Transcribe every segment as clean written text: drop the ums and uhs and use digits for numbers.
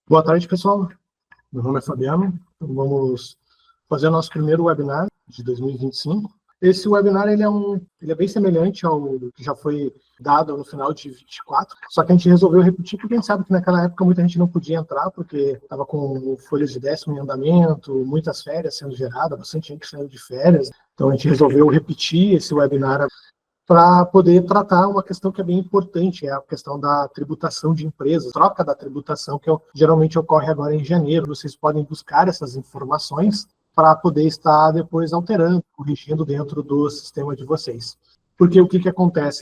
Boa tarde, pessoal. Meu nome é Fabiano. Vamos fazer o nosso primeiro webinar de 2025. Esse webinar ele é bem semelhante ao que já foi dado no final de 24, só que a gente resolveu repetir porque a gente sabe que naquela época muita gente não podia entrar porque estava com folhas de décimo em andamento, muitas férias sendo geradas, bastante gente saindo de férias. Então a gente resolveu repetir esse webinar para poder tratar uma questão que é bem importante, é a questão da tributação de empresas, troca da tributação, que geralmente ocorre agora em janeiro. Vocês podem buscar essas informações para poder estar depois alterando, corrigindo dentro do sistema de vocês. Porque o que acontece?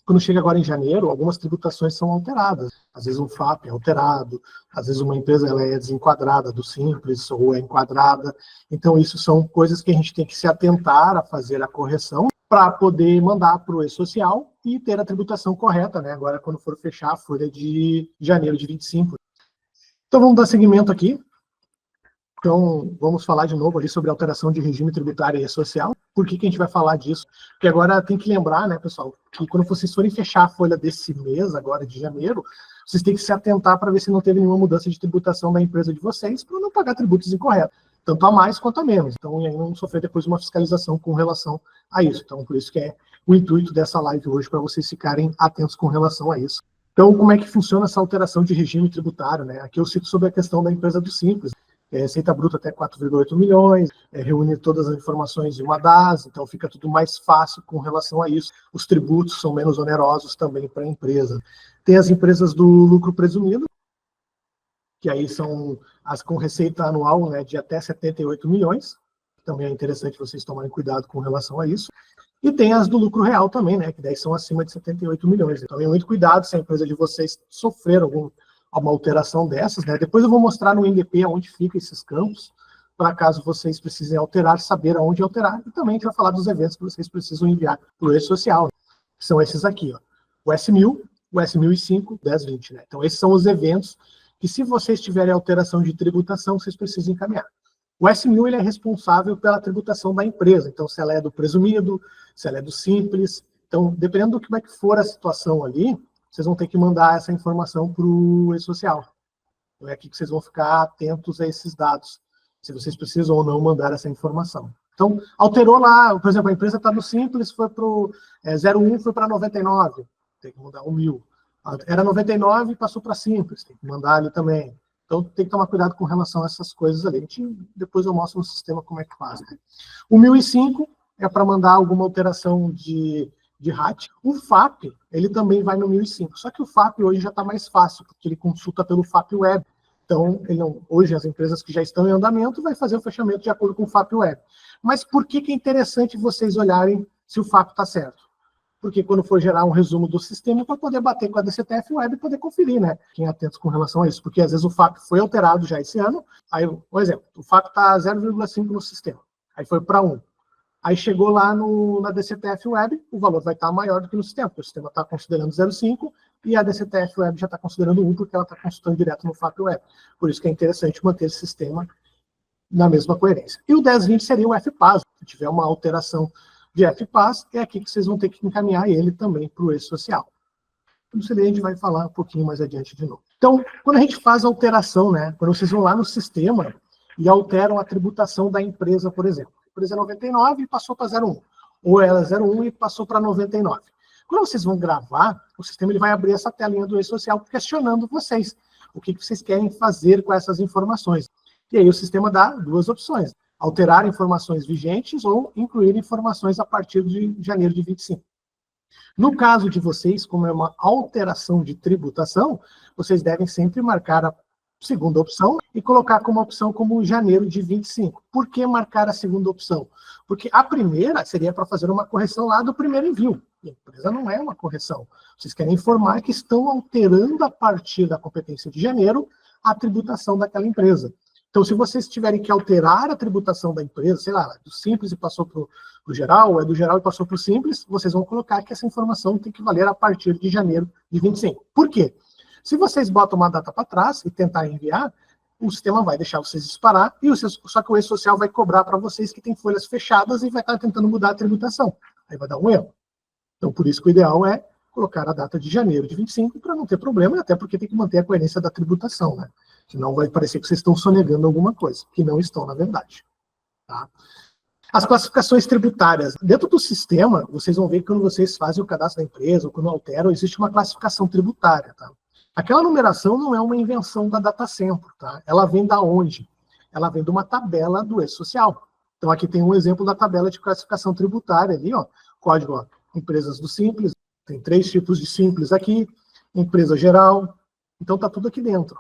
Quando chega agora em janeiro, algumas tributações são alteradas. Às vezes um FAP é alterado, às vezes uma empresa ela é desenquadrada do Simples ou é enquadrada. Então, isso são coisas que a gente tem que se atentar a fazer a correção para poder mandar para o E-Social e ter a tributação correta, né? Agora, quando for fechar a folha de janeiro de 25. Então, vamos dar seguimento aqui. Então, vamos falar de novo ali sobre alteração de regime tributário e social. Por que a gente vai falar disso? Porque agora tem que lembrar, né, pessoal, que quando vocês forem fechar a folha desse mês, agora de janeiro, vocês têm que se atentar para ver se não teve nenhuma mudança de tributação da empresa de vocês para não pagar tributos incorretos, tanto a mais quanto a menos. Então, e aí não sofrer depois uma fiscalização com relação a isso. Então, por isso que é o intuito dessa live hoje, para vocês ficarem atentos com relação a isso. Então, como é que funciona essa alteração de regime tributário, né? Aqui eu cito sobre a questão da empresa do Simples. Receita bruta até 4,8 milhões, reúne todas as informações em uma DAS, então fica tudo mais fácil com relação a isso. Os tributos são menos onerosos também para a empresa. Tem as empresas do lucro presumido, que aí são as com receita anual, né, de até 78 milhões, também é interessante vocês tomarem cuidado com relação a isso. E tem as do lucro real também, né, que daí são acima de 78 milhões. Então, tenham muito cuidado se a empresa de vocês sofrer uma alteração dessas, né? Depois eu vou mostrar no NDP onde ficam esses campos, para caso vocês precisem alterar, saber aonde alterar. E também a gente vai falar dos eventos que vocês precisam enviar para o E-Social, né? Que são esses aqui, ó. O S1000, o S1005, o 1020, né? Então, esses são os eventos que, se vocês tiverem alteração de tributação, vocês precisam encaminhar. O S1000 ele é responsável pela tributação da empresa, então se ela é do presumido, se ela é do simples. Então, dependendo do que vai for a situação ali, vocês vão ter que mandar essa informação para o E-Social. Então, é aqui que vocês vão ficar atentos a esses dados, se vocês precisam ou não mandar essa informação. Então, alterou lá, por exemplo, a empresa está no Simples, foi para o 01, foi para 99, tem que mudar o 1000. Era 99 e passou para Simples, tem que mandar ali também. Então, tem que tomar cuidado com relação a essas coisas ali. Depois eu mostro no sistema como é que faz, né? O 1005 é para mandar alguma alteração de RAT. O FAP, ele também vai no 1005. Só que o FAP hoje já está mais fácil, porque ele consulta pelo FAP Web. Então, hoje as empresas que já estão em andamento vai fazer o fechamento de acordo com o FAP Web. Mas por que é interessante vocês olharem se o FAP está certo? Porque quando for gerar um resumo do sistema, para poder bater com a DCTF Web e poder conferir, né? Fiquem atentos com relação a isso, porque às vezes o FAP foi alterado já esse ano. Aí, por exemplo, o FAP está 0,5 no sistema. Aí foi para 1. Aí chegou lá na DCTF Web, o valor vai estar maior do que no sistema, porque o sistema está considerando 0,5 e a DCTF Web já está considerando 1, porque ela está consultando direto no FAP Web. Por isso que é interessante manter esse sistema na mesma coerência. E o 1020 seria o FPAS. Se tiver uma alteração de FPAS, é aqui que vocês vão ter que encaminhar ele também para o E-Social. Isso daí a gente vai falar um pouquinho mais adiante de novo. Então, quando a gente faz a alteração, né, quando vocês vão lá no sistema e alteram a tributação da empresa, por exemplo. A empresa é 99 e passou para 01. Ou ela é 01 e passou para 99. Quando vocês vão gravar, o sistema ele vai abrir essa telinha do E-Social questionando vocês. O que vocês querem fazer com essas informações. E aí o sistema dá duas opções. Alterar informações vigentes ou incluir informações a partir de janeiro de 25. No caso de vocês, como é uma alteração de tributação, vocês devem sempre marcar a segunda opção e colocar como opção como janeiro de 25. Por que marcar a segunda opção? Porque a primeira seria para fazer uma correção lá do primeiro envio. E a empresa não é uma correção. Vocês querem informar que estão alterando a partir da competência de janeiro a tributação daquela empresa. Então, se vocês tiverem que alterar a tributação da empresa, sei lá, do Simples e passou para o geral, ou é do geral e passou para o Simples, vocês vão colocar que essa informação tem que valer a partir de janeiro de 25. Por quê? Se vocês botam uma data para trás e tentar enviar, o sistema vai deixar vocês disparar, só que o E-Social vai cobrar para vocês que tem folhas fechadas e vai estar tentando mudar a tributação. Aí vai dar um erro. Então, por isso que o ideal é colocar a data de janeiro de 25 para não ter problema, até porque tem que manter a coerência da tributação, né? Senão vai parecer que vocês estão sonegando alguma coisa, que não estão, na verdade. Tá? As classificações tributárias. Dentro do sistema, vocês vão ver que quando vocês fazem o cadastro da empresa, ou quando alteram, existe uma classificação tributária. Tá? Aquela numeração não é uma invenção da Datacentro. Tá? Ela vem da onde? Ela vem de uma tabela do E-Social. Então, aqui tem um exemplo da tabela de classificação tributária ali, ó. Código, ó, empresas do Simples, tem 3 tipos de Simples aqui, empresa geral, então tá tudo aqui dentro.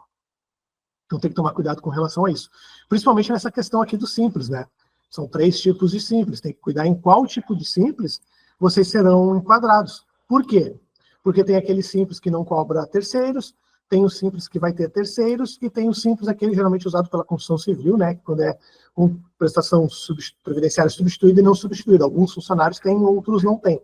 Então tem que tomar cuidado com relação a isso. Principalmente nessa questão aqui do Simples, né? São 3 tipos de Simples, tem que cuidar em qual tipo de Simples vocês serão enquadrados. Por quê? Porque tem aquele Simples que não cobra terceiros, tem o Simples que vai ter terceiros, e tem o Simples, aquele geralmente usado pela construção civil, né? Quando é com prestação previdenciária substituída e não substituída. Alguns funcionários têm, outros não têm.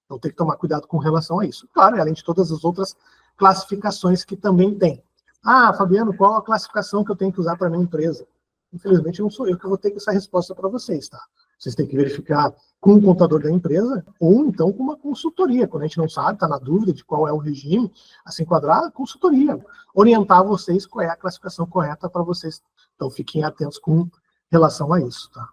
Então tem que tomar cuidado com relação a isso. Claro, além de todas as outras classificações que também tem. Ah, Fabiano, qual a classificação que eu tenho que usar para a minha empresa? Infelizmente, não sou eu que vou ter essa resposta para vocês, tá? Vocês têm que verificar com o contador da empresa, ou então com uma consultoria. Quando a gente não sabe, está na dúvida de qual é o regime a se enquadrar, consultoria. Orientar vocês qual é a classificação correta para vocês. Então, fiquem atentos com relação a isso, tá?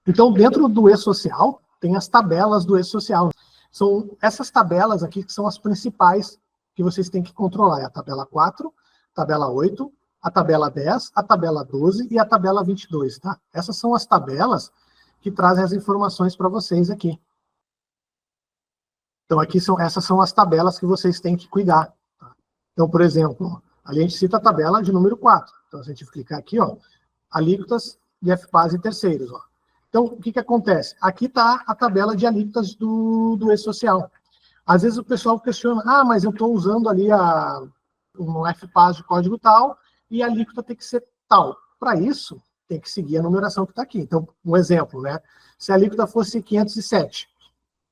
Então, dentro do E-Social, tem as tabelas do E-Social. São essas tabelas aqui que são as principais que vocês têm que controlar. É a tabela 4, tabela 8, a tabela 10, a tabela 12 e a tabela 22, tá? Essas são as tabelas que trazem as informações para vocês aqui. Então, essas são as tabelas que vocês têm que cuidar. Tá? Então, por exemplo, ali a gente cita a tabela de número 4. Então, se a gente clicar aqui, ó, alíquotas de FPAS e terceiros, ó. Então, o que acontece? Aqui está a tabela de alíquotas do E-Social. Às vezes o pessoal questiona, mas eu estou usando ali um FPAS de código tal, e a alíquota tem que ser tal. Para isso, tem que seguir a numeração que está aqui. Então, um exemplo, né? Se a alíquota fosse 507,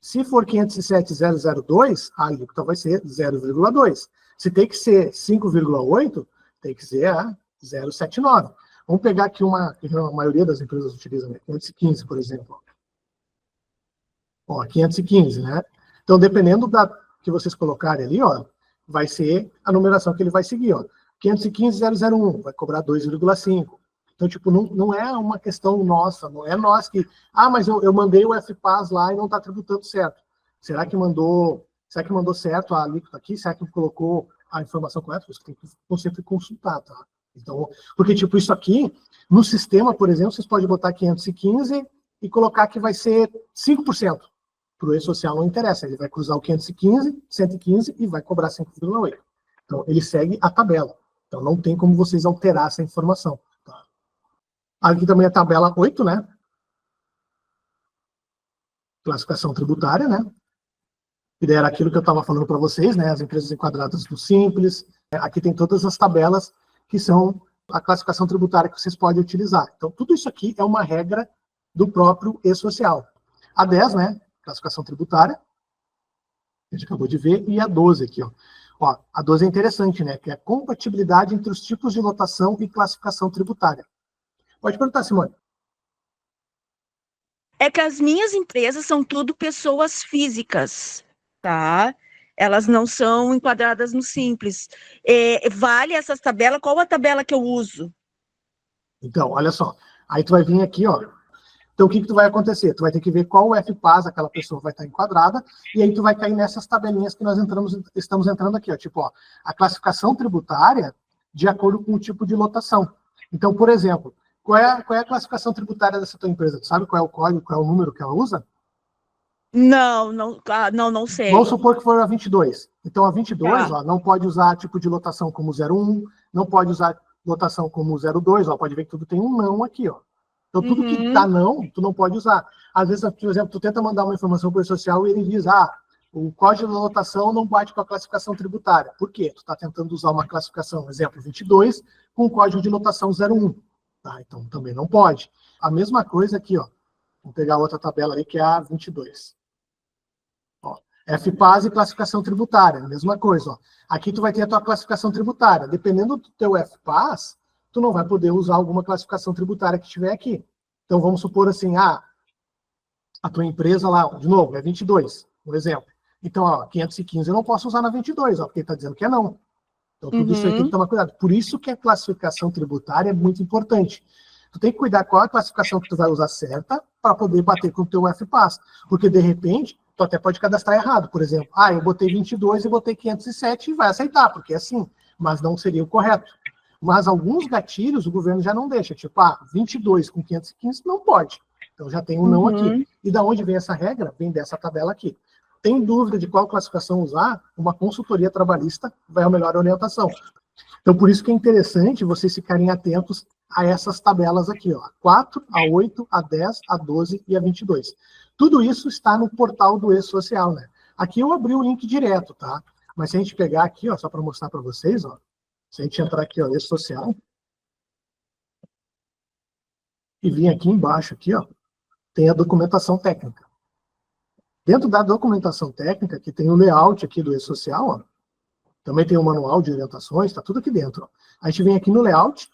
se for 507.002, a alíquota vai ser 0,2. Se tem que ser 5,8, tem que ser a 0,79. Vamos pegar aqui uma que a maioria das empresas utiliza, né? 515, por exemplo. Ó, 515, né? Então, dependendo da que vocês colocarem ali, ó, vai ser a numeração que ele vai seguir, ó. 515.001, vai cobrar 2,5. Então, tipo, não é uma questão nossa, não é nós que... mas eu mandei o FPAS lá e não está tributando certo. Será que mandou certo a alíquota aqui? Será que colocou a informação correta? Você tem que sempre consultar, tá? Então, porque, tipo, isso aqui, no sistema, por exemplo, vocês podem botar 515 e colocar que vai ser 5%. Para o E-Social não interessa, ele vai cruzar o 515, 115 e vai cobrar 5,8. Então, ele segue a tabela. Então, não tem como vocês alterar essa informação. Tá? Aqui também a tabela 8, né? Classificação tributária, né? E era aquilo que eu estava falando para vocês, né? As empresas enquadradas no Simples. Aqui tem todas as tabelas que são a classificação tributária que vocês podem utilizar. Então, tudo isso aqui é uma regra do próprio E-Social. A 10, né? Classificação tributária, a gente acabou de ver, e a 12 aqui, ó. Ó, a 12 é interessante, né? Que é a compatibilidade entre os tipos de lotação e classificação tributária. Pode perguntar, Simone. É que as minhas empresas são tudo pessoas físicas, tá? Elas não são enquadradas no Simples. Vale essas tabelas? Qual a tabela que eu uso? Então, olha só. Aí tu vai vir aqui, ó. Então, o que tu vai acontecer? Tu vai ter que ver qual FPAS aquela pessoa vai estar enquadrada, e aí tu vai cair nessas tabelinhas que nós estamos entrando aqui, ó. Tipo, ó, a classificação tributária de acordo com o tipo de lotação. Então, por exemplo, qual é a classificação tributária dessa tua empresa? Tu sabe qual é o código, qual é o número que ela usa? Não sei. Vamos supor que for a 22. Então, a 22, ó, não pode usar tipo de lotação como 01, não pode usar lotação como 02, ó, pode ver que tudo tem um não aqui, ó. Então, tudo que tá não, tu não pode usar. Às vezes, por exemplo, tu tenta mandar uma informação para o social e ele diz, o código da lotação não bate com a classificação tributária. Por quê? Tu está tentando usar uma classificação, exemplo, 22, com o código de lotação 01. Tá? Então, também não pode. A mesma coisa aqui, ó. Vamos pegar outra tabela aí, que é a 22. Ó, FPAS e classificação tributária, mesma coisa. Ó. Aqui tu vai ter a tua classificação tributária. Dependendo do teu FPAS, tu não vai poder usar alguma classificação tributária que estiver aqui. Então, vamos supor assim, a tua empresa lá, de novo, é 22, por exemplo. Então, ó, 515 eu não posso usar na 22, ó, porque ele está dizendo que é não. Então, tudo isso aí tem que tomar cuidado. Por isso que a classificação tributária é muito importante. Tu tem que cuidar qual é a classificação que tu vai usar certa para poder bater com o teu FPAS. Porque, de repente, tu até pode cadastrar errado. Por exemplo, eu botei 22 e botei 507 e vai aceitar, porque é assim. Mas não seria o correto. Mas alguns gatilhos o governo já não deixa. Tipo, 22 com 515 não pode. Então já tem um não aqui. E da onde vem essa regra? Vem dessa tabela aqui. Tem dúvida de qual classificação usar? Uma consultoria trabalhista vai a melhor orientação. Então, por isso que é interessante vocês ficarem atentos a essas tabelas aqui, ó, a 4, a 8, a 10, a 12 e a 22. Tudo isso está no portal do E-Social, né? Aqui eu abri o link direto, tá? Mas se a gente pegar aqui, ó, só para mostrar para vocês, ó, se a gente entrar aqui, ó, E-Social, e vir aqui embaixo, aqui, ó, tem a documentação técnica. Dentro da documentação técnica, que tem o layout aqui do E-Social, ó, também tem o manual de orientações, está tudo aqui dentro. Ó. A gente vem aqui no layout,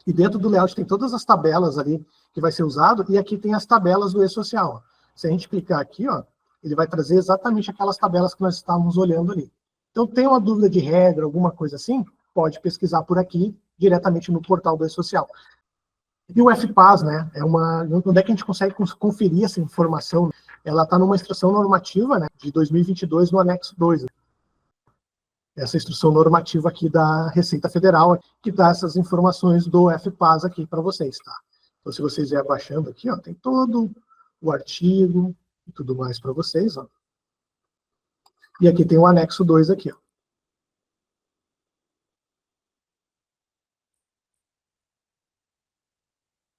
e dentro do layout tem todas as tabelas ali que vai ser usado, e aqui tem as tabelas do E-Social. Ó. Se a gente clicar aqui, ó, ele vai trazer exatamente aquelas tabelas que nós estávamos olhando ali. Então, tem uma dúvida de regra, alguma coisa assim, pode pesquisar por aqui, diretamente no portal do E-Social. E o FPAS, né, onde é que a gente consegue conferir essa informação? Ela está numa instrução normativa, né, de 2022, no anexo 2. Essa instrução normativa aqui da Receita Federal, que dá essas informações do FPAS aqui para vocês, tá? Então, se vocês vierem baixando aqui, ó, tem todo o artigo e tudo mais para vocês, ó. E aqui tem o anexo 2 aqui, ó.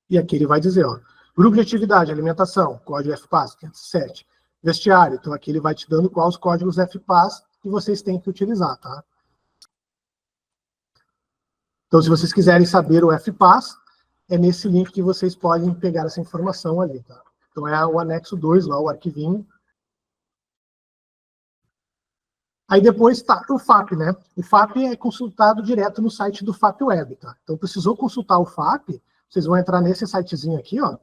E aqui ele vai dizer, ó, grupo de atividade, alimentação, código FPAS, 507. Vestiário, então aqui ele vai te dando quais os códigos FPAS que vocês têm que utilizar, tá? Então, se vocês quiserem saber o FPAS, é nesse link que vocês podem pegar essa informação ali, tá? Então, é o anexo 2, lá, o arquivinho. Aí depois tá o FAP, né? O FAP é consultado direto no site do FAP Web, tá? Então, precisou consultar o FAP, vocês vão entrar nesse sitezinho aqui, ó,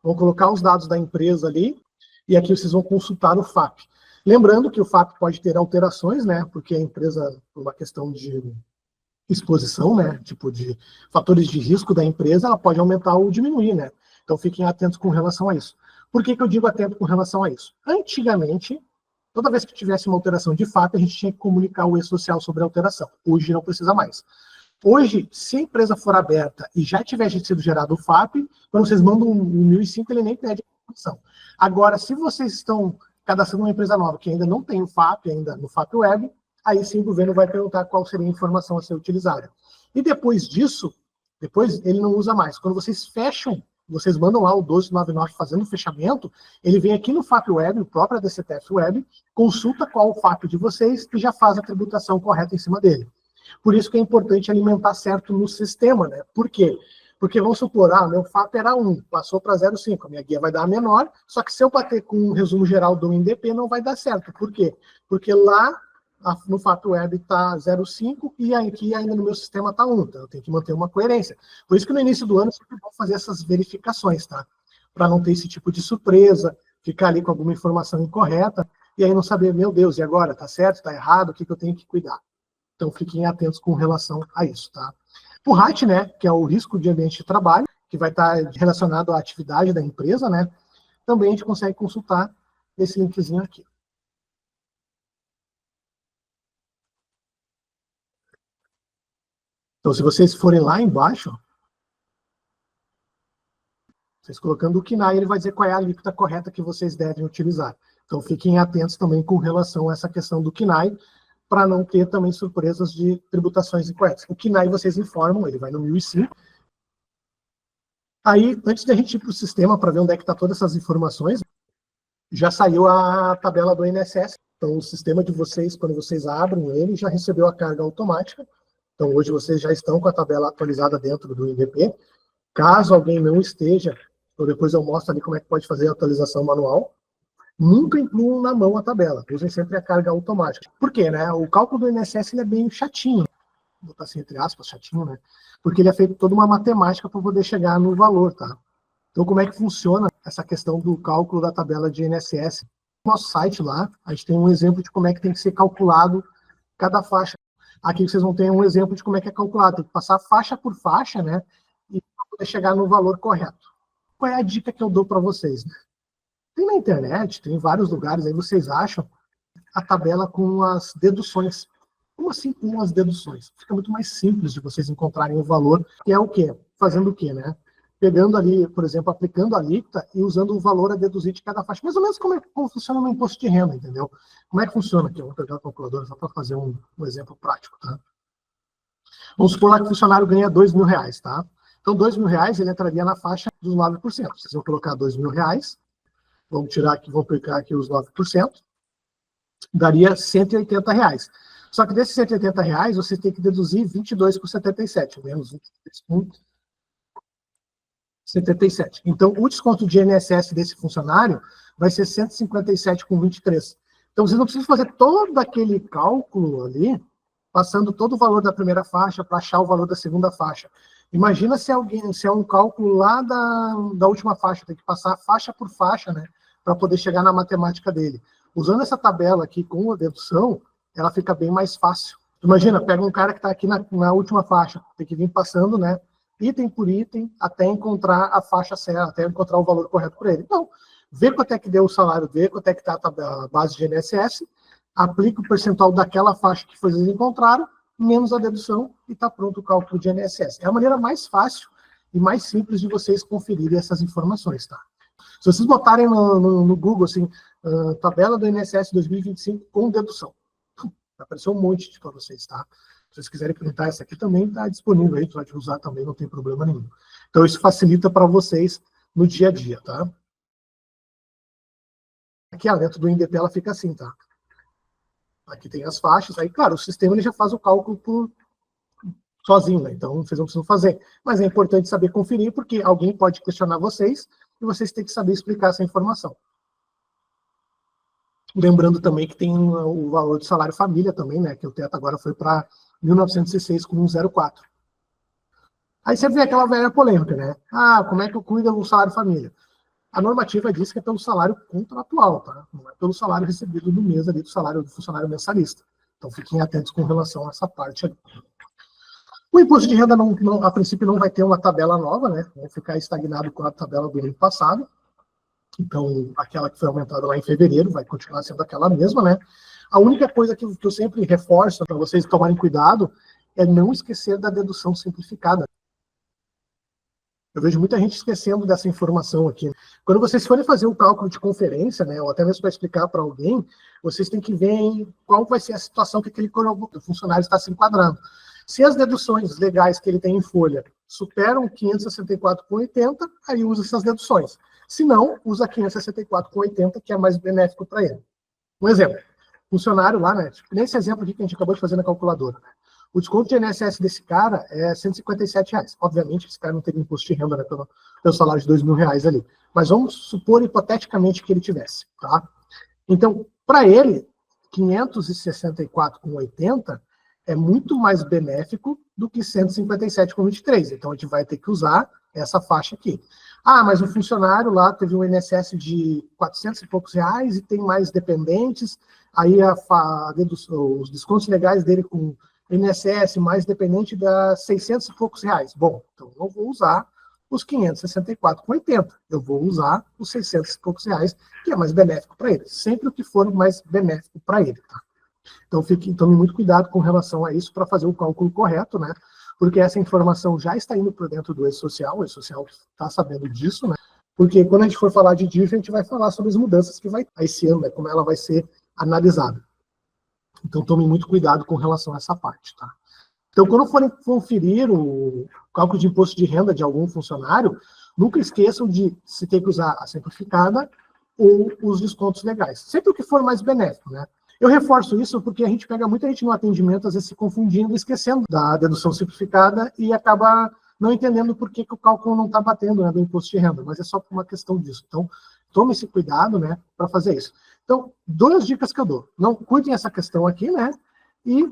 vão colocar os dados da empresa ali, e aqui vocês vão consultar o FAP. Lembrando que o FAP pode ter alterações, né? Porque a empresa, por uma questão de exposição, né? Tipo de fatores de risco da empresa, ela pode aumentar ou diminuir, né? Então fiquem atentos com relação a isso. Por que eu digo atento com relação a isso? Antigamente, toda vez que tivesse uma alteração de FAP, a gente tinha que comunicar o E-Social sobre a alteração. Hoje não precisa mais. Hoje, se a empresa for aberta e já tiver sido gerado o FAP, quando vocês mandam um 1005, ele nem pede informação. Agora, se vocês estão cadastrando uma empresa nova que ainda não tem o FAP, ainda no FAP Web, aí sim o governo vai perguntar qual seria a informação a ser utilizada. E depois disso, depois ele não usa mais. Quando vocês fecham, vocês mandam lá o 1299 fazendo o fechamento, ele vem aqui no FAP Web, o próprio DCTF Web, consulta qual o FAP de vocês e já faz a tributação correta em cima dele. Por isso que é importante alimentar certo no sistema, né? Por quê? Porque vamos supor, meu FAP era 1, passou para 0,5, a minha guia vai dar menor, só que se eu bater com um resumo geral do INDP, não vai dar certo. Por quê? Porque lá no FAP Web está 0,5 e aqui ainda no meu sistema está 1, então eu tenho que manter uma coerência. Por isso que no início do ano eu sempre vou fazer essas verificações, tá? Para não ter esse tipo de surpresa, ficar ali com alguma informação incorreta, e aí não saber, meu Deus, e agora? Está certo, está errado, o que eu tenho que cuidar? Então fiquem atentos com relação a isso, tá? O RAT, né, que é o risco de ambiente de trabalho, que vai estar relacionado à atividade da empresa, né, também a gente consegue consultar esse linkzinho aqui. Então, se vocês forem lá embaixo, vocês colocando o CNAE, ele vai dizer qual é a alíquota correta que vocês devem utilizar. Então, fiquem atentos também com relação a essa questão do CNAE, para não ter também surpresas de tributações incorretas. O CNAE vocês informam, ele vai no 1005. Aí, antes da gente ir para o sistema, para ver onde é que está todas essas informações, já saiu a tabela do INSS. Então, o sistema de vocês, quando vocês abrem ele, já recebeu a carga automática. Então, hoje vocês já estão com a tabela atualizada dentro do INDP. Caso alguém não esteja, então depois eu mostro ali como é que pode fazer a atualização manual. Nunca incluam na mão a tabela, usem sempre a carga automática. Por quê, né? O cálculo do INSS ele é bem chatinho, vou botar assim entre aspas, chatinho, né? Porque ele é feito toda uma matemática para poder chegar no valor, tá? Então, como é que funciona essa questão do cálculo da tabela de INSS? No nosso site lá, a gente tem um exemplo de como é que tem que ser calculado cada faixa. Aqui vocês vão ter um exemplo de como é que é calculado. Tem que passar faixa por faixa, né? E poder chegar no valor correto. Qual é a dica que eu dou para vocês? Tem na internet, tem em vários lugares, aí vocês acham a tabela com as deduções. Como assim com as deduções? Fica muito mais simples de vocês encontrarem o valor, que é o quê? Fazendo o quê, né? Pegando ali, por exemplo, aplicando a alíquota e usando o valor a deduzir de cada faixa. Mais ou menos como funciona no imposto de renda, entendeu? Como é que funciona aqui? Eu vou pegar a calculadora só para fazer um exemplo prático, tá? Vamos supor lá que o funcionário ganha R$2.000, tá? Então, R$2.000, ele entraria na faixa dos 9%. Vocês vão colocar R$2.000, vamos tirar aqui, vamos aplicar aqui os 9%, daria R$180. Só que desses R$180, você tem que deduzir 22,77, menos 22,77. Então, o desconto de INSS desse funcionário vai ser 157,23. Então, vocês não precisam fazer todo aquele cálculo ali, passando todo o valor da primeira faixa para achar o valor da segunda faixa. Imagina se é um cálculo lá da última faixa, tem que passar faixa por faixa, né, para poder chegar na matemática dele. Usando essa tabela aqui com a dedução, ela fica bem mais fácil. Imagina, pega um cara que está aqui na última faixa, tem que vir passando, né, item por item, até encontrar a faixa certa, até encontrar o valor correto para ele. Então, vê quanto é que deu o salário, vê quanto é que está a base de INSS, aplica o percentual daquela faixa que vocês encontraram, menos a dedução, e está pronto o cálculo de INSS. É a maneira mais fácil e mais simples de vocês conferirem essas informações, tá? Se vocês botarem no Google, assim, tabela do INSS 2025 com dedução, vai aparecer um monte para vocês, tá? Se vocês quiserem printar essa aqui também, está disponível aí, pode usar também, não tem problema nenhum. Então, isso facilita para vocês no dia a dia, tá? Aqui, dentro do INDP, ela fica assim, tá? Aqui tem as faixas, aí, claro, o sistema ele já faz o cálculo sozinho, né? Então, vocês não precisam fazer. Mas é importante saber conferir, porque alguém pode questionar vocês, e vocês têm que saber explicar essa informação. Lembrando também que tem o valor do salário família também, né? Que o teto agora foi para 1.906 com 104. Aí você vê aquela velha polêmica, né? Como é que eu cuido do salário família? A normativa diz que é pelo salário contratual, tá? Não é pelo salário recebido no mês ali do salário do funcionário mensalista. Então fiquem atentos com relação a essa parte ali. O imposto de renda, a princípio, não vai ter uma tabela nova, né? Vai ficar estagnado com a tabela do ano passado. Então, aquela que foi aumentada lá em fevereiro vai continuar sendo aquela mesma, né? A única coisa que eu sempre reforço para vocês tomarem cuidado é não esquecer da dedução simplificada. Eu vejo muita gente esquecendo dessa informação aqui. Quando vocês forem fazer o cálculo de conferência, né, ou até mesmo para explicar para alguém, vocês têm que ver qual vai ser a situação que aquele funcionário está se enquadrando. Se as deduções legais que ele tem em folha superam 564,80, aí usa essas deduções. Se não, usa 564,80, que é mais benéfico para ele. Um exemplo, funcionário lá, né, nesse exemplo aqui que a gente acabou de fazer na calculadora, né, o desconto de INSS desse cara é R$157. Obviamente, esse cara não teria imposto de renda, né, pelo salário de R$2.000 ali. Mas vamos supor, hipoteticamente, que ele tivesse, tá? Então, para ele, 564,80 é muito mais benéfico do que 157,23. Então, a gente vai ter que usar essa faixa aqui. Mas o funcionário lá teve um INSS de 400 e poucos reais e tem mais dependentes, aí os descontos legais dele com INSS mais dependente dá 600 e poucos reais. Bom, então eu não vou usar os 564,80. Eu vou usar os 600 e poucos reais, que é mais benéfico para ele. Sempre o que for mais benéfico para ele, tá? Então, tome muito cuidado com relação a isso para fazer o cálculo correto, né? Porque essa informação já está indo para dentro do E-Social está sabendo disso, né? Porque quando a gente for falar de DIF, a gente vai falar sobre as mudanças que vai ter esse ano, né? Como ela vai ser analisada. Então, tomem muito cuidado com relação a essa parte, tá? Então, quando forem conferir o cálculo de imposto de renda de algum funcionário, nunca esqueçam de se ter que usar a simplificada ou os descontos legais. Sempre o que for mais benéfico, né? Eu reforço isso porque a gente pega muita gente no atendimento, às vezes se confundindo, esquecendo da dedução simplificada e acaba não entendendo por que o cálculo não está batendo, né, do imposto de renda, mas é só por uma questão disso. Então, tome esse cuidado, né, para fazer isso. Então, 2 dicas que eu dou. Não cuidem essa questão aqui, né, e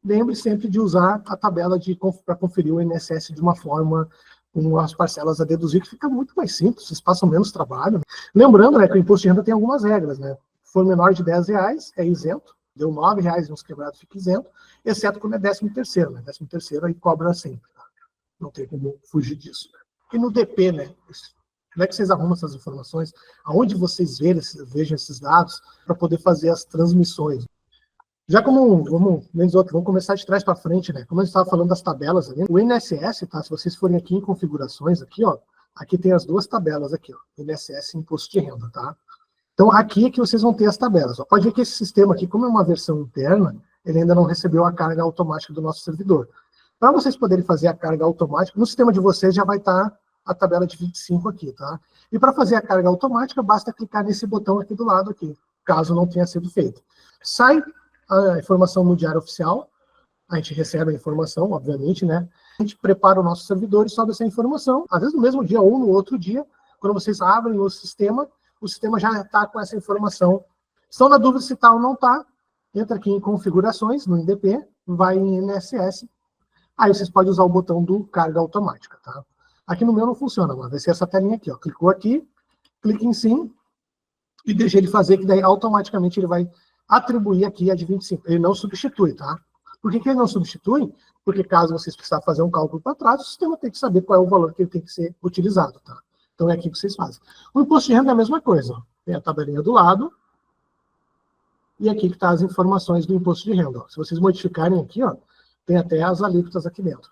lembre sempre de usar a tabela para conferir o INSS de uma forma com as parcelas a deduzir, que fica muito mais simples, vocês passam menos trabalho. Né? Lembrando, né, que o imposto de renda tem algumas regras, né? Se for menor de R$10, é isento. deu R$9 uns quebrados, fica isento, exceto quando é 13º, né? 13º aí cobra sempre, tá? Não tem como fugir disso. E no DP, né? Como é que vocês arrumam essas informações? Aonde vocês vejam esses dados para poder fazer as transmissões? Já como, vamos começar de trás para frente, né? Como a gente estava falando das tabelas ali, o INSS, tá? Se vocês forem aqui em configurações, aqui, ó, aqui tem as duas tabelas aqui, ó, INSS e Imposto de Renda, tá? Então, aqui é que vocês vão ter as tabelas. Ó. Pode ver que esse sistema aqui, como é uma versão interna, ele ainda não recebeu a carga automática do nosso servidor. Para vocês poderem fazer a carga automática, no sistema de vocês já vai estar a tabela de 25 aqui, tá? E para fazer a carga automática, basta clicar nesse botão aqui do lado, aqui, caso não tenha sido feito. Sai a informação no Diário Oficial, a gente recebe a informação, obviamente, né? A gente prepara o nosso servidor e sobe essa informação, às vezes no mesmo dia ou no outro dia, quando vocês abrem o sistema já está com essa informação. Estão na dúvida se está ou não está, entra aqui em configurações, no INDP, vai em INSS, aí vocês podem usar o botão do carga automática, tá? Aqui no meu não funciona, mas vai ser essa telinha aqui, ó. Clicou aqui, clique em sim, e deixa ele fazer, que daí automaticamente ele vai atribuir aqui a de 25. Ele não substitui, tá? Por que ele não substitui? Porque caso vocês precisarem fazer um cálculo para trás, o sistema tem que saber qual é o valor que ele tem que ser utilizado, tá? Então é aqui que vocês fazem. O imposto de renda é a mesma coisa, ó. Tem a tabelinha do lado, e aqui que está as informações do imposto de renda, ó. Se vocês modificarem aqui, ó, tem até as alíquotas aqui dentro.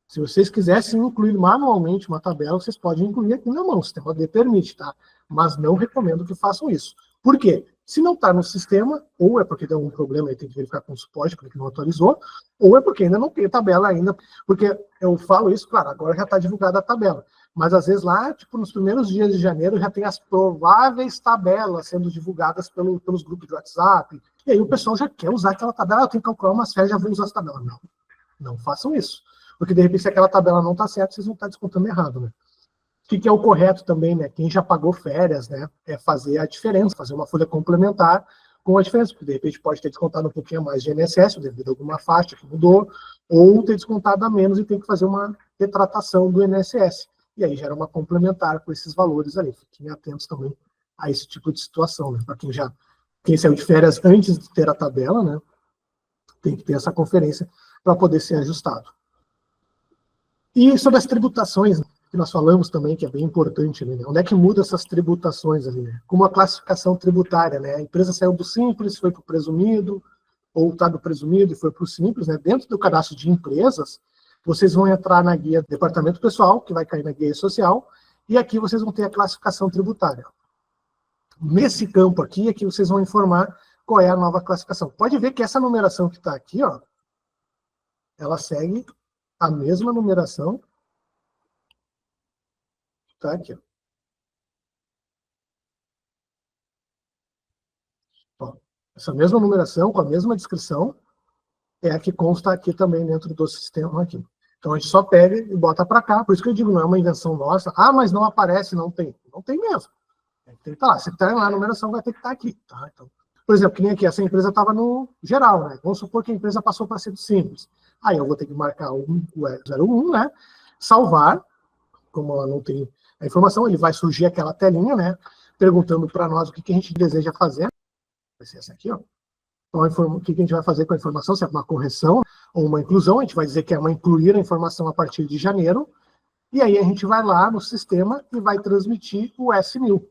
Se vocês quisessem incluir manualmente uma tabela, vocês podem incluir aqui na mão, o sistema permite, tá? Mas não recomendo que façam isso. Por quê? Se não está no sistema, ou é porque deu algum problema e tem que verificar com o suporte, porque não atualizou, ou é porque ainda não tem tabela ainda. Porque eu falo isso, claro, agora já está divulgada a tabela. Mas às vezes lá, tipo, nos primeiros dias de janeiro, já tem as prováveis tabelas sendo divulgadas pelos grupos de WhatsApp. E aí o pessoal já quer usar aquela tabela, eu tenho que calcular umas férias, já vou usar essa tabela. Não, não façam isso. Porque, de repente, se aquela tabela não está certa, vocês vão estar descontando errado, né? O que é o correto também, né? Quem já pagou férias, né? É fazer a diferença, fazer uma folha complementar com a diferença. Porque, de repente, pode ter descontado um pouquinho mais de INSS, devido a alguma faixa que mudou, ou ter descontado a menos e tem que fazer uma retratação do INSS. E aí gera uma complementar com esses valores ali. Fiquem atentos também a esse tipo de situação, né? Para quem saiu de férias antes de ter a tabela, né? Tem que ter essa conferência para poder ser ajustado. E sobre as tributações, que nós falamos também, que é bem importante, né? Onde é que muda essas tributações ali, né? Como a classificação tributária, né? A empresa saiu do simples, foi para o presumido, ou está do presumido e foi para o simples, né? Dentro do cadastro de empresas, vocês vão entrar na guia Departamento Pessoal, que vai cair na guia social, e aqui vocês vão ter a classificação tributária. Nesse campo aqui é que vocês vão informar qual é a nova classificação. Pode ver que essa numeração que está aqui, ó, ela segue a mesma numeração que está aqui, ó. Essa mesma numeração, com a mesma descrição, é a que consta aqui também dentro do sistema aqui. Então a gente só pega e bota para cá, por isso que eu digo, não é uma invenção nossa. Ah, mas não aparece, não tem. Não tem mesmo. Tem que estar lá. Se está lá a numeração, vai ter que estar aqui, tá? Então, por exemplo, que nem aqui, essa empresa estava no geral, né? Vamos supor que a empresa passou para ser do simples. Aí eu vou ter que marcar o 01, né? Salvar, como ela não tem a informação, ele vai surgir aquela telinha, né? Perguntando para nós o que a gente deseja fazer. Vai ser essa aqui, ó. Então, o que a gente vai fazer com a informação? Se é uma correção ou uma inclusão, a gente vai dizer que é uma incluir a informação a partir de janeiro, e aí a gente vai lá no sistema e vai transmitir o S1000.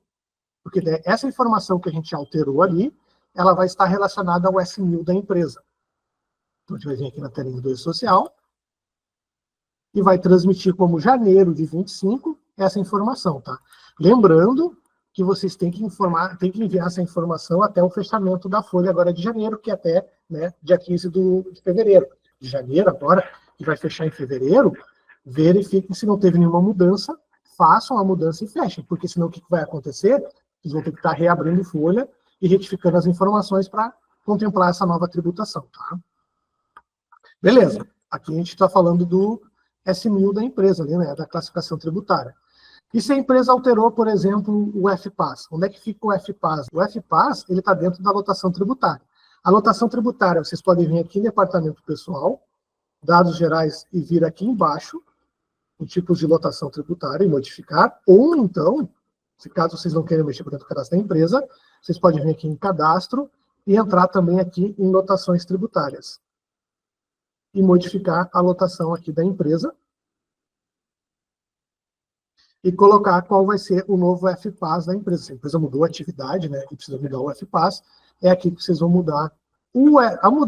Porque essa informação que a gente alterou ali, ela vai estar relacionada ao S1000 da empresa. Então a gente vai vir aqui na telinha do E-Social e vai transmitir como janeiro de 25 essa informação, tá? Lembrando que vocês têm que enviar essa informação até o fechamento da folha agora de janeiro, que é até, né, dia 15 de fevereiro. De janeiro agora, que vai fechar em fevereiro, verifiquem se não teve nenhuma mudança, façam a mudança e fechem, porque senão o que vai acontecer? Vocês vão ter que estar reabrindo folha e retificando as informações para contemplar essa nova tributação, tá? Beleza. Aqui a gente está falando do S1000 da empresa, ali, né, da classificação tributária. E se a empresa alterou, por exemplo, o FPAS? Onde é que fica o FPAS? O FPAS, ele está dentro da lotação tributária. A lotação tributária, vocês podem vir aqui em Departamento Pessoal, Dados Gerais, e vir aqui embaixo, em tipos de lotação tributária, e modificar, ou então, se caso vocês não queiram mexer por dentro do cadastro da empresa, vocês podem vir aqui em Cadastro, e entrar também aqui em lotações tributárias. E modificar a lotação aqui da empresa. E colocar qual vai ser o novo FPAS da empresa. Se a empresa mudou a atividade, né, e precisa mudar o FPAS, é aqui que vocês vão mudar.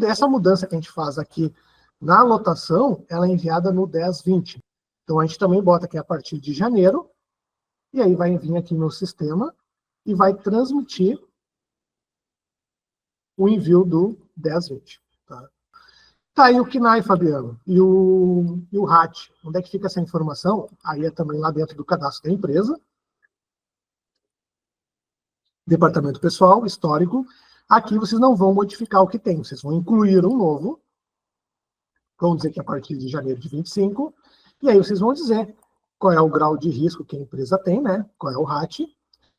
Essa mudança que a gente faz aqui na lotação, ela é enviada no 10/20. Então, a gente também bota aqui a partir de janeiro, e aí vai vir aqui no sistema e vai transmitir o envio do 10/20. Tá? Tá aí o KNAI, Fabiano, e o RAT. Onde é que fica essa informação? Aí é também lá dentro do cadastro da empresa. Departamento pessoal, histórico. Aqui vocês não vão modificar o que tem, vocês vão incluir um novo. Vamos dizer que a partir de janeiro de 25. E aí vocês vão dizer qual é o grau de risco que a empresa tem, né? Qual é o RAT,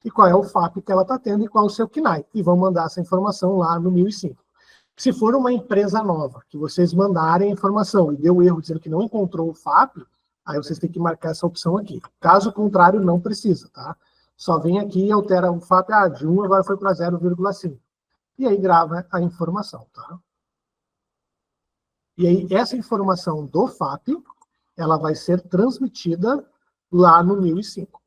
e qual é o FAP que ela está tendo, e qual é o seu KNAI. E vão mandar essa informação lá no 1005. Se for uma empresa nova, que vocês mandarem a informação e deu erro dizendo que não encontrou o FAP, aí vocês têm que marcar essa opção aqui. Caso contrário, não precisa, tá? Só vem aqui e altera o FAP, de 1 agora foi para 0,5. E aí grava a informação, tá? E aí essa informação do FAP, ela vai ser transmitida lá no 1005.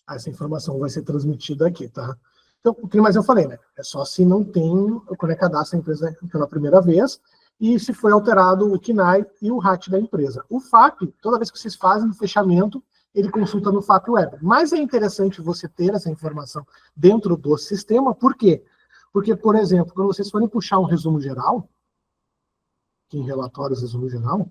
Essa informação vai ser transmitida aqui, tá? Então, o que mais eu falei, né? É só se não tem, quando é cadastro a empresa pela primeira vez, e se foi alterado o KNAI e o RAT da empresa. O FAP, toda vez que vocês fazem o fechamento, ele consulta no FAP Web. Mas é interessante você ter essa informação dentro do sistema, por quê? Porque, por exemplo, quando vocês forem puxar um resumo geral, aqui em relatórios resumo geral,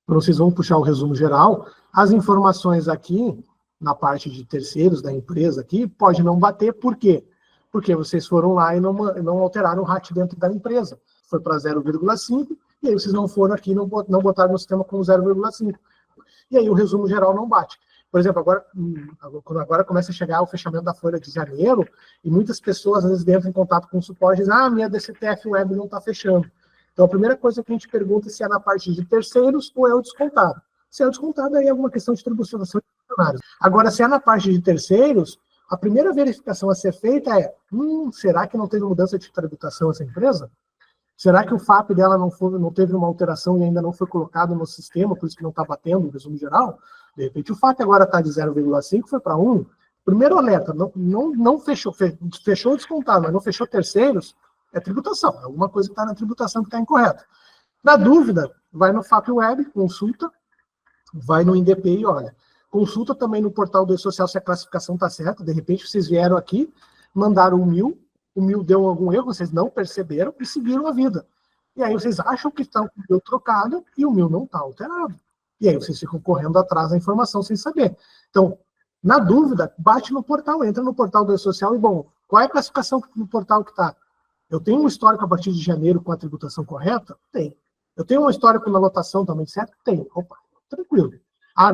quando vocês vão puxar o resumo geral, as informações aqui, na parte de terceiros da empresa aqui, pode não bater, por quê? Porque vocês foram lá e não alteraram o RAT dentro da empresa. Foi para 0,5, e aí vocês não foram aqui e não botaram no sistema como 0,5. E aí o resumo geral não bate. Por exemplo, quando agora começa a chegar o fechamento da folha de janeiro, e muitas pessoas às vezes entram em contato com o suporte e dizem, minha DCTF Web não está fechando. Então, a primeira coisa que a gente pergunta é se é na parte de terceiros ou é o descontado. Se é o descontado, aí é alguma questão de tributação de funcionários. Agora, se é na parte de terceiros, a primeira verificação a ser feita é, será que não teve mudança de tributação essa empresa? Será que o FAP dela não teve uma alteração e ainda não foi colocado no sistema, por isso que não está batendo o resumo geral? De repente, o FAP agora está de 0,5, foi para 1. Primeiro alerta, não fechou descontado, mas não fechou terceiros, é tributação. É alguma coisa que está na tributação que está incorreta. Na dúvida, vai no FAP Web, consulta, vai no INDP e olha. Consulta também no portal do E-Social se a classificação está certa. De repente, vocês vieram aqui, mandaram o 1000 deu algum erro, vocês não perceberam e seguiram a vida. E aí vocês acham que está o 1000 trocado e o 1000 não está alterado. E aí vocês ficam correndo atrás da informação sem saber. Então, na dúvida, bate no portal, entra no portal do E-Social e, bom, qual é a classificação no portal que está? Eu tenho um histórico a partir de janeiro com a tributação correta? Tem. Eu tenho um histórico na lotação também certo? Tem. Opa, tranquilo.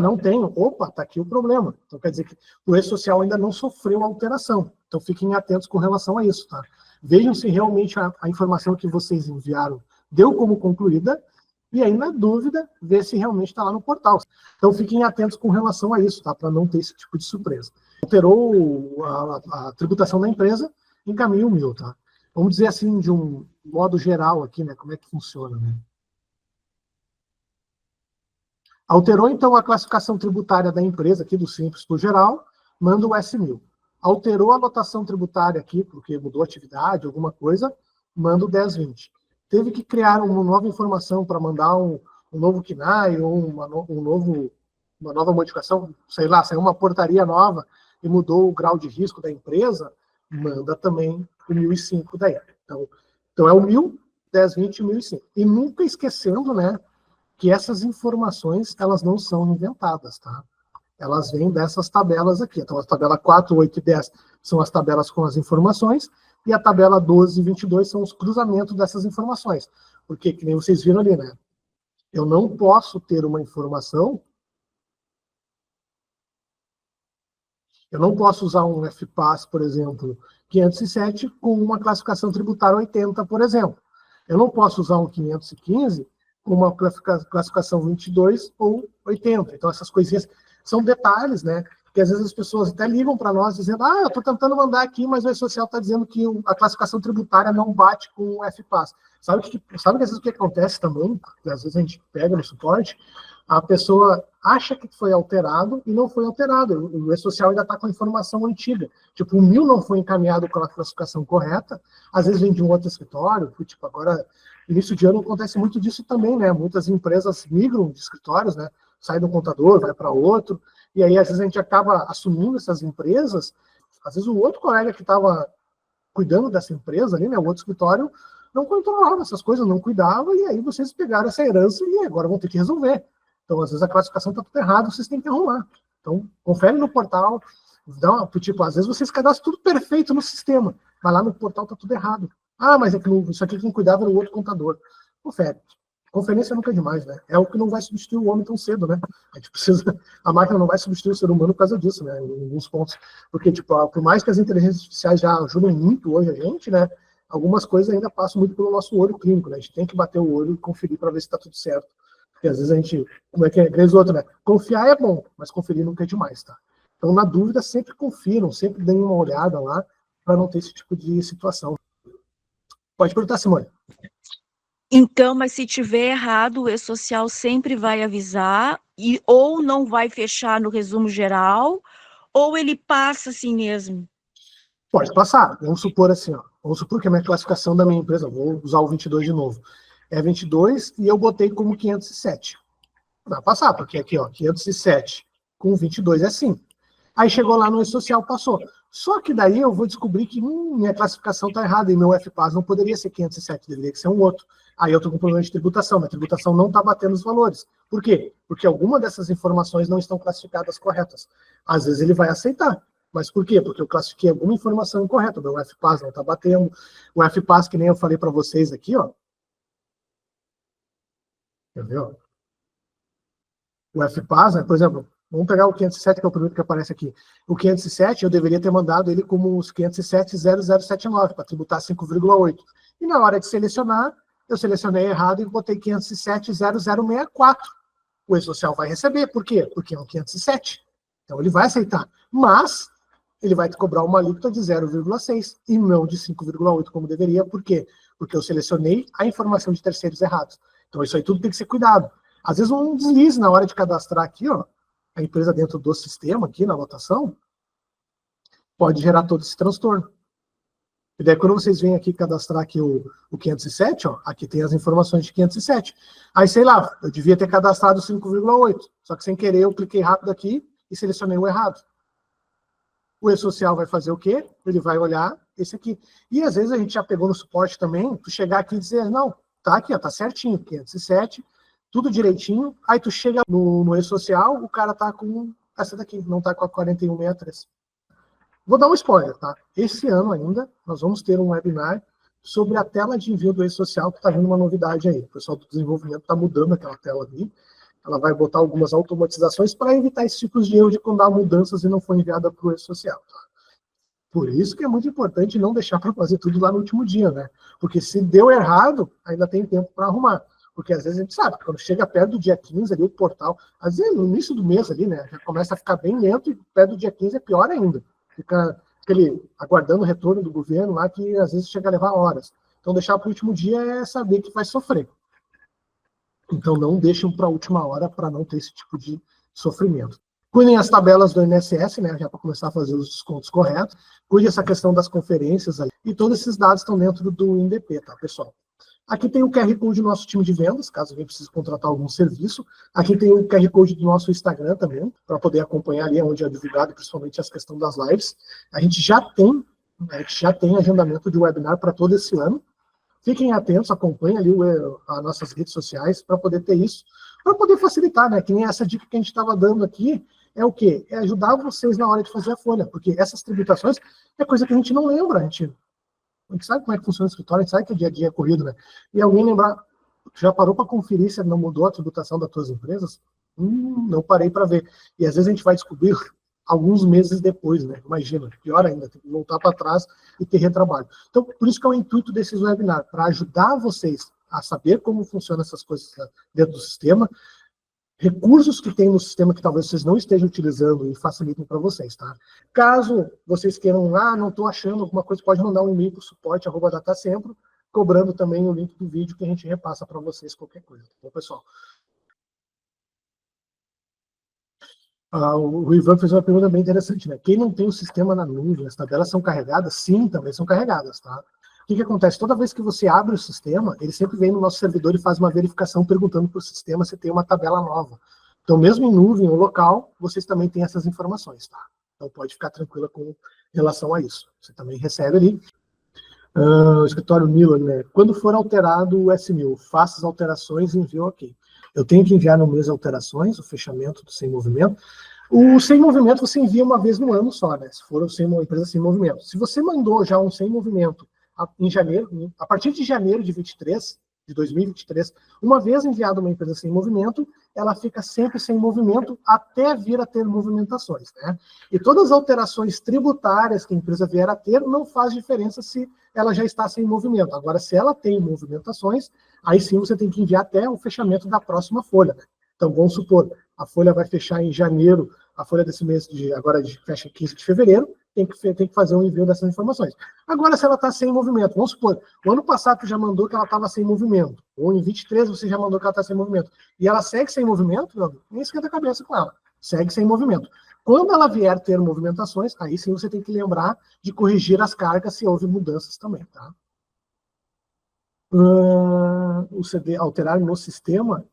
Não tenho? Opa, está aqui o problema. Então quer dizer que o E-Social ainda não sofreu alteração. Então fiquem atentos com relação a isso, tá? Vejam se realmente a informação que vocês enviaram deu como concluída, e aí, na dúvida, ver se realmente está lá no portal. Então fiquem atentos com relação a isso, tá? Para não ter esse tipo de surpresa. Alterou a tributação da empresa, encaminha o 1000, tá? Vamos dizer assim, de um modo geral aqui, né? Como é que funciona, né? Alterou, então, a classificação tributária da empresa, aqui do Simples para o geral, manda o S1000. Alterou a lotação tributária aqui, porque mudou a atividade, alguma coisa, manda o 1020. Teve que criar uma nova informação para mandar um novo KNAI ou uma nova modificação, sei lá, saiu uma portaria nova e mudou o grau de risco da empresa, manda também o 1005 daí. Então é o 1000, 1020 e 1005. E nunca esquecendo, né, que essas informações, elas não são inventadas, tá? Elas vêm dessas tabelas aqui. Então, a tabela 4, 8 e 10 são as tabelas com as informações, e a tabela 12 e 22 são os cruzamentos dessas informações. Porque, que nem vocês viram ali, né? Eu não posso ter uma informação, eu não posso usar um FPAS, por exemplo, 507 com uma classificação tributária 80, por exemplo. Eu não posso usar um 515 com uma classificação 22 ou 80. Então, essas coisinhas, são detalhes, né? Que às vezes as pessoas até ligam para nós dizendo, eu estou tentando mandar aqui, mas o E-Social está dizendo que a classificação tributária não bate com o FPAS. Sabe que às vezes o que acontece também, que às vezes a gente pega no suporte, a pessoa acha que foi alterado e não foi alterado. O E-Social ainda está com a informação antiga. Tipo, o 1000 não foi encaminhado com a classificação correta, às vezes vem de um outro escritório, tipo, agora, início de ano acontece muito disso também, né? Muitas empresas migram de escritórios, né? Sai do contador, vai para outro, e aí às vezes a gente acaba assumindo essas empresas, às vezes o outro colega que estava cuidando dessa empresa ali, né? O outro escritório, não controlava essas coisas, não cuidava, e aí vocês pegaram essa herança e agora vão ter que resolver. Então, às vezes, a classificação está tudo errado, vocês têm que arrumar. Então, confere no portal, tipo, às vezes vocês cadastram tudo perfeito no sistema, mas lá no portal está tudo errado. Mas é que isso aqui quem cuidava era o outro contador. Confere. Conferência nunca é demais, né? É o que não vai substituir o homem tão cedo, né? A gente precisa, a máquina não vai substituir o ser humano por causa disso, né? Em alguns pontos. Porque, tipo, por mais que as inteligências artificiais já ajudem muito hoje a gente, né? Algumas coisas ainda passam muito pelo nosso olho clínico, né? A gente tem que bater o olho e conferir para ver se está tudo certo. Porque às vezes a gente, como é que é? Outro, né? Confiar é bom, mas conferir nunca é demais, tá? Então, na dúvida, sempre confiram, sempre deem uma olhada lá, para não ter esse tipo de situação. Pode perguntar, Simone. Então, mas se tiver errado, o E-Social sempre vai avisar, ou não vai fechar no resumo geral, ou ele passa assim mesmo? Pode passar. Vamos supor assim, vamos supor que a minha classificação da minha empresa, vou usar o 22 de novo, é 22 e eu botei como 507. Vai passar, porque aqui, 507 com 22 é assim. Aí chegou lá no E-Social, passou. Só que daí eu vou descobrir que minha classificação está errada e meu FPAS não poderia ser 507, deveria ser um outro. Aí eu estou com problema de tributação, minha tributação não está batendo os valores. Por quê? Porque alguma dessas informações não estão classificadas corretas. Às vezes ele vai aceitar. Mas por quê? Porque eu classifiquei alguma informação incorreta, meu FPAS não está batendo. O FPAS, que nem eu falei para vocês aqui, quer ver, o FPAS, né, por exemplo, vamos pegar o 507, que é o primeiro que aparece aqui. O 507, eu deveria ter mandado ele como os 507.0079, para tributar 5,8. E na hora de selecionar, eu selecionei errado e botei 507.0064. O E-Social vai receber. Por quê? Porque é um 507. Então ele vai aceitar. Mas ele vai te cobrar uma alíquota de 0,6 e não de 5,8 como deveria. Por quê? Porque eu selecionei a informação de terceiros errados. Então isso aí tudo tem que ser cuidado. Às vezes um deslize na hora de cadastrar aqui, a empresa dentro do sistema, aqui na anotação, pode gerar todo esse transtorno. E daí quando vocês vêm aqui cadastrar aqui o 507, aqui tem as informações de 507. Aí, sei lá, eu devia ter cadastrado 5,8, só que sem querer eu cliquei rápido aqui e selecionei o errado. O E-Social vai fazer o quê? Ele vai olhar esse aqui. E às vezes a gente já pegou no suporte também, tu chegar aqui e dizer, não, tá aqui, tá certinho, 507, tudo direitinho, aí tu chega no E-Social, o cara tá com essa daqui, não tá com a 4163. Vou dar um spoiler, tá? Esse ano ainda, nós vamos ter um webinar sobre a tela de envio do E-Social, que tá vindo uma novidade aí. O pessoal do desenvolvimento tá mudando aquela tela ali, ela vai botar algumas automatizações para evitar esses tipos de erro de quando há mudanças e não foi enviada para o E-Social. Tá? Por isso que é muito importante não deixar para fazer tudo lá no último dia, né? Porque se deu errado, ainda tem tempo para arrumar. Porque às vezes a gente sabe, quando chega perto do dia 15 ali, o portal, às vezes no início do mês ali, né, já começa a ficar bem lento e perto do dia 15 é pior ainda. Fica aquele aguardando o retorno do governo lá, que às vezes chega a levar horas. Então deixar para o último dia é saber que vai sofrer. Então não deixem para a última hora para não ter esse tipo de sofrimento. Cuidem as tabelas do INSS, né, já para começar a fazer os descontos corretos. Cuide essa questão das conferências aí. E todos esses dados estão dentro do INDP, tá, pessoal? Aqui tem o QR Code do nosso time de vendas, caso alguém precise contratar algum serviço. Aqui tem o QR Code do nosso Instagram também, para poder acompanhar ali onde é divulgado, principalmente as questões das lives. A gente já tem agendamento de webinar para todo esse ano. Fiquem atentos, acompanhem ali as nossas redes sociais para poder ter isso, para poder facilitar, né? Que nem essa dica que a gente estava dando aqui, é o quê? É ajudar vocês na hora de fazer a folha, porque essas tributações é coisa que a gente não lembra, a gente sabe como é que funciona o escritório, a gente sabe que o dia a dia é corrido, né? E alguém lembrar, já parou para conferir se não mudou a tributação das tuas empresas? Não parei para ver. E às vezes a gente vai descobrir alguns meses depois, né? Imagina, pior ainda, tem que voltar para trás e ter retrabalho. Então, por isso que é o intuito desses webinars, para ajudar vocês a saber como funcionam essas coisas dentro do sistema, recursos que tem no sistema que talvez vocês não estejam utilizando e facilitem para vocês, tá? Caso vocês queiram, não estou achando alguma coisa, pode mandar um e-mail para o suporte@datacentro, cobrando também o link do vídeo que a gente repassa para vocês qualquer coisa, tá bom, pessoal? O Ivan fez uma pergunta bem interessante, né? Quem não tem o sistema na nuvem, as tabelas são carregadas? Sim, também são carregadas, tá? O que acontece? Toda vez que você abre o sistema, ele sempre vem no nosso servidor e faz uma verificação perguntando para o sistema se tem uma tabela nova. Então, mesmo em nuvem ou local, vocês também têm essas informações, tá? Então, pode ficar tranquila com relação a isso. Você também recebe ali. O escritório Milan, né? Quando for alterado o S1000, faça as alterações e envie ok. Eu tenho que enviar no mês alterações, o fechamento do sem movimento. O sem movimento você envia uma vez no ano só, né? Se for uma empresa sem movimento. Se você mandou já um sem movimento em janeiro, a partir de janeiro de 2023, uma vez enviada uma empresa sem movimento, ela fica sempre sem movimento até vir a ter movimentações, né? E todas as alterações tributárias que a empresa vier a ter, não faz diferença se ela já está sem movimento. Agora, se ela tem movimentações, aí sim você tem que enviar até o fechamento da próxima folha, né? Então, vamos supor, a folha vai fechar em janeiro, a folha desse mês, agora fecha 15 de fevereiro, tem que fazer um envio dessas informações. Agora, se ela está sem movimento, vamos supor, o ano passado você já mandou que ela estava sem movimento, ou em 23 você já mandou que ela está sem movimento, e ela segue sem movimento, não, nem esquenta a cabeça com ela, segue sem movimento. Quando ela vier ter movimentações, aí sim você tem que lembrar de corrigir as cargas se houve mudanças também, tá? O CD alterar no sistema,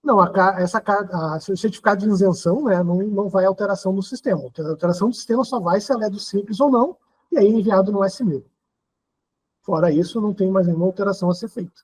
não, o certificado de isenção, né, não vai alteração no sistema. A alteração do sistema só vai se ela é do simples ou não, e aí enviado no S1000. Fora isso, não tem mais nenhuma alteração a ser feita.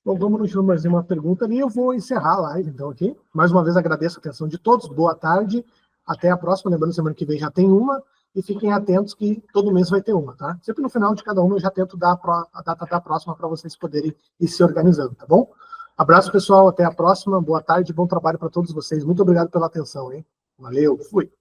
Bom, vamos no mais uma pergunta ali, eu vou encerrar a live, então, aqui. Mais uma vez, agradeço a atenção de todos, boa tarde, até a próxima, lembrando, semana que vem já tem uma, e fiquem atentos que todo mês vai ter uma, tá? Sempre no final de cada uma eu já tento dar a data da próxima para vocês poderem ir se organizando, tá bom? Abraço, pessoal, até a próxima, boa tarde, bom trabalho para todos vocês. Muito obrigado pela atenção, hein? Valeu, fui!